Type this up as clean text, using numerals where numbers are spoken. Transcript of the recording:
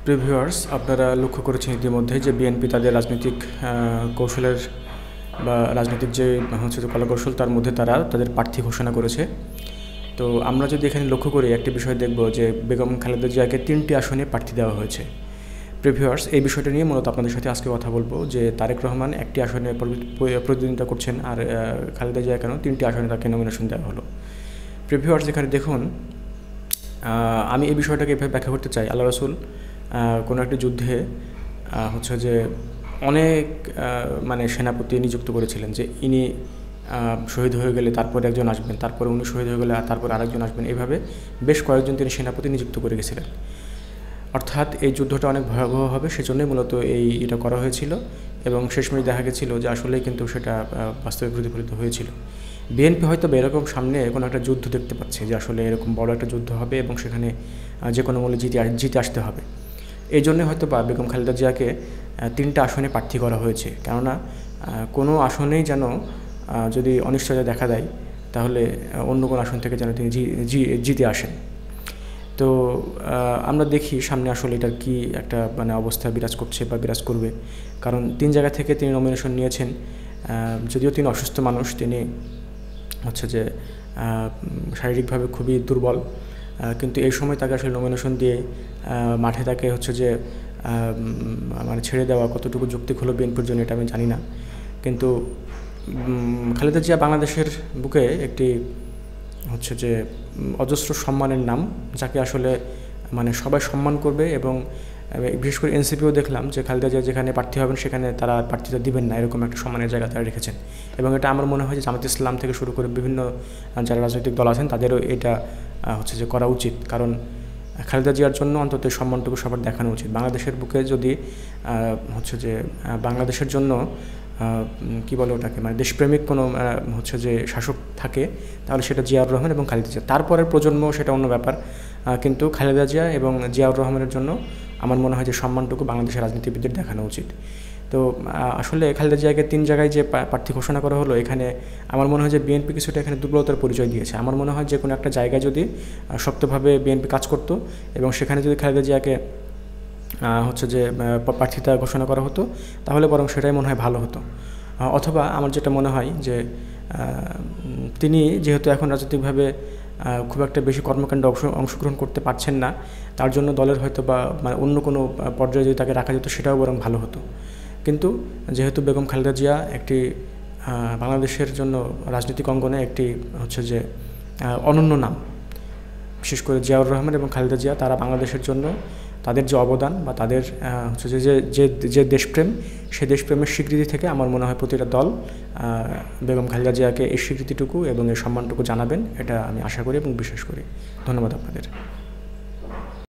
Previewers, আপনারা লক্ষ্য করেছেন ইতিমধ্যে যে বিএনপি তাদের রাজনৈতিক কৌশলের বা রাজনৈতিক যে কলাকৌশল তার মধ্যে তারা তাদের প্রার্থী ঘোষণা করেছে। তো আমরা যদি এখানে লক্ষ্য করি একটি বিষয় দেখব যে বেগম খালেদা জিয়াকে 3টি আসনে প্রার্থী দেওয়া হয়েছে। প্রিভিউয়ার্স, এই বিষয়টা নিয়ে মূলত আপনাদের সাথে আজকে কথা বলবো যে তারেক রহমান একটি আসনে প্রতিদ্বন্দ্বিতা করছেন, আর খালেদা জিয়া কেন 3টি আসনে তাকে নমিনেশন দেওয়া হলো। প্রিভিউয়ার্স, এখানে দেখুন, আমি এই বিষয়টাকে এভাবে ব্যাখ্যা করতে চাই। আল্লাহ রাসূল কোনো একটি যুদ্ধে যে অনেক সেনাপতি নিযুক্ত করেছিলেন যে ইনি শহীদ হয়ে গেলে তারপরে একজন আসবেন, তারপরে উনি শহীদ হয়ে গেলে তারপরে আরেকজন আসবেন, এইভাবে বেশ কয়েকজন তিনি সেনাপতি নিযুক্ত করে গেছিলেন। অর্থাৎ এই যুদ্ধটা অনেক ভয়াবহ হবে, সেজন্যই মূলত এটা করা হয়েছিল এবং শেষমেশ দেখা গেছিল যে আসলেই কিন্তু সেটা বাস্তবে প্রতিফলিত হয়েছিল। বিএনপি হয়তো এরকম সামনে কোনো একটা যুদ্ধ দেখতে পাচ্ছে যে আসলে এরকম বড় একটা যুদ্ধ হবে এবং সেখানে যে কোনো মূল্যে জিতে আসতে হবে। এই জন্যে হয়তো বেগম খালেদা জিয়াকে 3টা আসনে প্রার্থী করা হয়েছে, কেননা কোনো আসনেই যেন যদি অনিশ্চয়তা দেখা দেয় তাহলে অন্য কোনো আসন থেকে যেন তিনি জিতে আসেন। তো আমরা দেখি সামনে আসলে এটার কি একটা অবস্থা বিরাজ করছে বা বিরাজ করবে, কারণ 3 জায়গা থেকে তিনি নমিনেশন নিয়েছেন। যদিও তিনি অসুস্থ মানুষ, তিনি শারীরিকভাবে খুবই দুর্বল, কিন্তু এই সময় তাকে আসলে নমিনেশন দিয়ে মাঠে তাকে ছেড়ে দেওয়া কতটুকু যৌক্তিক হলো বিএনপির জন্য এটা আমি জানি না। কিন্তু খালেদা জিয়া বাংলাদেশের বুকে একটি অজস্র সম্মানের নাম, যাকে আসলে সবাই সম্মান করবে। এবং বিশেষ করে এনসিপিও দেখলাম যে খালেদা জিয়া যেখানে প্রার্থী হবেন সেখানে তারা প্রার্থীতা দিবেন না, এরকম একটা সম্মানের জায়গা তারা রেখেছেন। এবং এটা আমার মনে হয় যে জামায়াতে ইসলাম থেকে শুরু করে বিভিন্ন যারা রাজনৈতিক দল আছেন তাদেরও এটা করা উচিত, কারণ খালেদা জিয়ার জন্য অন্তত সম্মানটুকু সবার দেখানো উচিত। বাংলাদেশের বুকে যদি বাংলাদেশের জন্য কী বলে ওটাকে দেশপ্রেমিক কোনো শাসক থাকে তাহলে সেটা জিয়াউর রহমান এবং খালেদা জিয়া। তারপরের প্রজন্ম সেটা অন্য ব্যাপার, কিন্তু খালেদা জিয়া এবং জিয়াউর রহমানের জন্য আমার মনে হয় যে সম্মানটুকু বাংলাদেশের রাজনীতিবিদদের দেখানো উচিত। তো আসলে খালেদা জিয়াকে 3 জায়গায় যে প্রার্থী ঘোষণা করা হলো, এখানে আমার মনে হয় যে বিএনপি কিছুটা এখানে দুর্বলতার পরিচয় দিয়েছে। আমার মনে হয় যে কোনো একটা জায়গায় যদি শক্তভাবে বিএনপি কাজ করত এবং সেখানে যদি খালেদা জিয়াকে প্রার্থিতা ঘোষণা করা হতো তাহলে বরং সেটাই মনে হয় ভালো হতো। অথবা আমার যেটা মনে হয় যে তিনি যেহেতু এখন রাজনৈতিকভাবে খুব একটা বেশি কর্মকাণ্ডে অংশগ্রহণ করতে পারছেন না, তার জন্য দলের হয়তো বা অন্য কোনো পর্যায়ে যদি তাকে রাখা যেত সেটাও বরং ভালো হতো। কিন্তু যেহেতু বেগম খালেদা জিয়া একটি বাংলাদেশের জন্য রাজনৈতিক অঙ্গনে একটি অনন্য নাম, বিশেষ করে জিয়াউর রহমান এবং খালেদা জিয়া, তারা বাংলাদেশের জন্য তাদের যে অবদান বা তাদের যে দেশপ্রেম, সেই দেশপ্রেমের স্বীকৃতি থেকে আমার মনে হয় প্রতিটা দল বেগম খালেদা জিয়াকে এই স্বীকৃতিটুকু এবং এই সম্মানটুকু জানাবেন, এটা আমি আশা করি এবং বিশ্বাস করি। ধন্যবাদ আপনাদের।